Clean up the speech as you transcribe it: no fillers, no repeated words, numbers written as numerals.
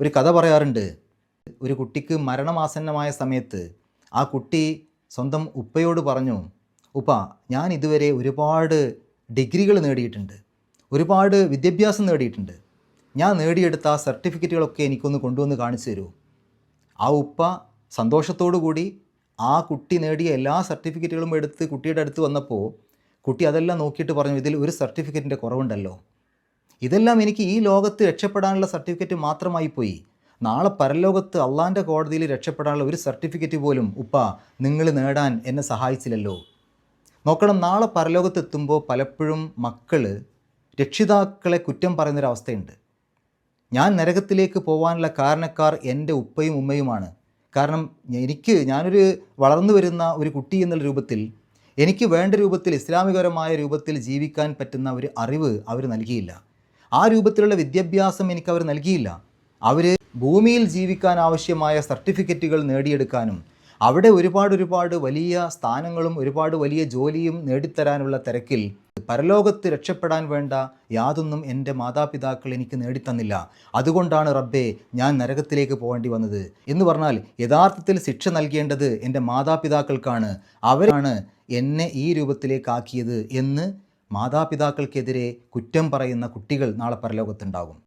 ഒരു കഥ പറയാറുണ്ട്. ഒരു കുട്ടിക്ക് മരണമാസന്നമായ സമയത്ത് ആ കുട്ടി സ്വന്തം ഉപ്പയോട് പറഞ്ഞു, ഉപ്പ, ഞാൻ ഇതുവരെ ഒരുപാട് ഡിഗ്രികൾ നേടിയിട്ടുണ്ട്, ഒരുപാട് വിദ്യാഭ്യാസം നേടിയിട്ടുണ്ട്. ഞാൻ നേടിയെടുത്ത ആ സർട്ടിഫിക്കറ്റുകളൊക്കെ എനിക്കൊന്ന് കൊണ്ടുവന്ന് കാണിച്ചു തരൂ. ആ ഉപ്പ സന്തോഷത്തോടു കൂടി ആ കുട്ടി നേടിയ എല്ലാ സർട്ടിഫിക്കറ്റുകളും എടുത്ത് കുട്ടിയുടെ അടുത്ത് വന്നപ്പോൾ കുട്ടി അതെല്ലാം നോക്കിയിട്ട് പറഞ്ഞു, ഇതിൽ ഒരു സർട്ടിഫിക്കറ്റിൻ്റെ കുറവുണ്ടല്ലോ. ഇതെല്ലാം എനിക്ക് ഈ ലോകത്ത് രക്ഷപ്പെടാനുള്ള സർട്ടിഫിക്കറ്റ് മാത്രമായി പോയി. നാളെ പരലോകത്ത് അള്ളാൻ്റെ കോടതിയിൽ രക്ഷപ്പെടാനുള്ള ഒരു സർട്ടിഫിക്കറ്റ് പോലും ഉപ്പ നിങ്ങൾ നേടാൻ എന്നെ സഹായിച്ചില്ലല്ലോ. നോക്കണം, നാളെ പരലോകത്ത് എത്തുമ്പോൾ പലപ്പോഴും മക്കൾ രക്ഷിതാക്കളെ കുറ്റം പറയുന്നൊരവസ്ഥയുണ്ട്. ഞാൻ നരകത്തിലേക്ക് പോകാനുള്ള കാരണക്കാർ എൻ്റെ ഉപ്പയും ഉമ്മയുമാണ്. കാരണം ഞാനൊരു വളർന്നു വരുന്ന ഒരു കുട്ടി എന്നുള്ള രൂപത്തിൽ എനിക്ക് വേണ്ട രൂപത്തിൽ ഇസ്ലാമികപരമായ രൂപത്തിൽ ജീവിക്കാൻ പറ്റുന്ന ഒരു അറിവ് അവർ നൽകിയില്ല. ആ രൂപത്തിലുള്ള വിദ്യാഭ്യാസം എനിക്ക് അവർ നൽകിയില്ല. അവർ ഭൂമിയിൽ ജീവിക്കാൻ ആവശ്യമായ സർട്ടിഫിക്കറ്റുകൾ നേടിയെടുക്കാനും അവിടെ ഒരുപാട് വലിയ സ്ഥാനങ്ങളും ഒരുപാട് വലിയ ജോലിയും നേടിത്തരാനുള്ള തിരക്കിൽ പരലോകത്ത് രക്ഷപ്പെടാൻ വേണ്ട യാതൊന്നും എൻ്റെ മാതാപിതാക്കൾ എനിക്ക് നേടിത്തന്നില്ല. അതുകൊണ്ടാണ് റബ്ബേ ഞാൻ നരകത്തിലേക്ക് പോകേണ്ടി വന്നത് എന്ന് പറഞ്ഞാൽ യഥാർത്ഥത്തിൽ ശിക്ഷ നൽകേണ്ടത് എൻ്റെ മാതാപിതാക്കൾക്കാണ്. അവരാണ് എന്നെ ഈ രൂപത്തിലേക്കാക്കിയത് എന്ന് മാതാപിതാക്കൾക്കെതിരെ കുറ്റം പറയുന്ന കുട്ടികൾ നാളെ പരലോകത്തുണ്ടാകും.